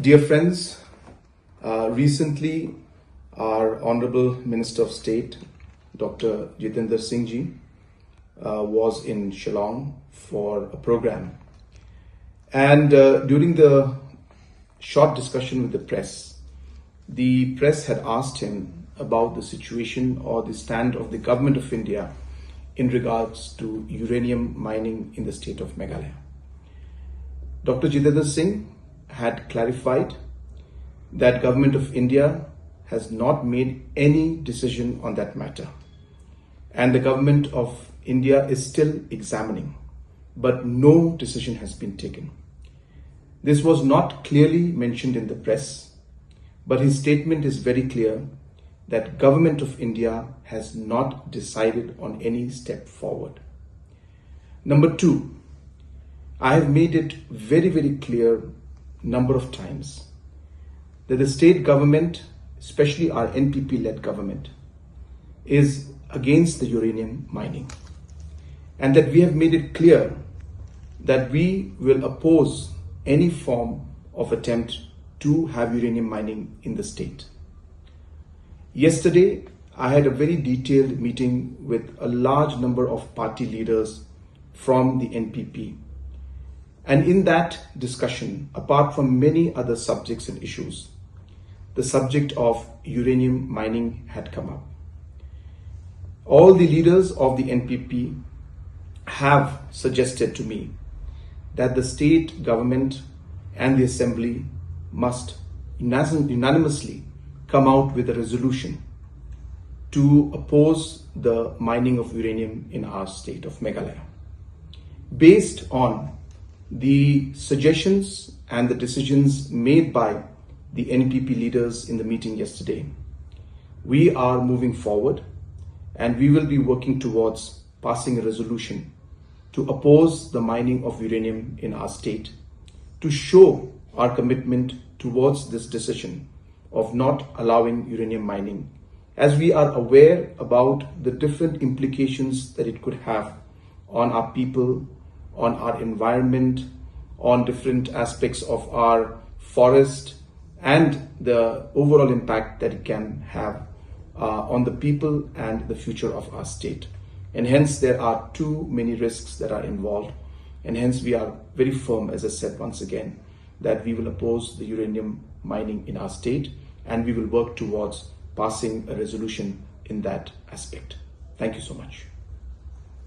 Dear friends, recently our Honorable Minister of State, Dr. Seng ji, was in Shillong for a program. And during the short discussion with the press had asked him about the situation or the stand of the government of India in regards to uranium mining in the state of Meghalaya. Dr. Seng had clarified that government of India has not made any decision on that matter, and the government of India is still examining, but no decision has been taken. This was not clearly mentioned in the press, but his statement is very clear that government of India has not decided on any step forward. Number two, I have made it very, very clear number of times that the state government, especially our NPP-led government, is against the uranium mining, and that we have made it clear that we will oppose any form of attempt to have uranium mining in the state. Yesterday, I had a very detailed meeting with a large number of party leaders from the NPP. And in that discussion, apart from many other subjects and issues, the subject of uranium mining had come up. All the leaders of the NPP have suggested to me that the state government and the assembly must unanimously come out with a resolution to oppose the mining of uranium in our state of Meghalaya. Based on the suggestions and the decisions made by the NPP leaders in the meeting yesterday, we are moving forward and we will be working towards passing a resolution to oppose the mining of uranium in our state, to show our commitment towards this decision of not allowing uranium mining, as we are aware about the different implications that it could have on our people, on our environment, on different aspects of our forest, and the overall impact that it can have on the people and the future of our state. And hence there are too many risks that are involved, and hence we are very firm, as I said once again, that we will oppose the uranium mining in our state, and we will work towards passing a resolution in that aspect. Thank you so much.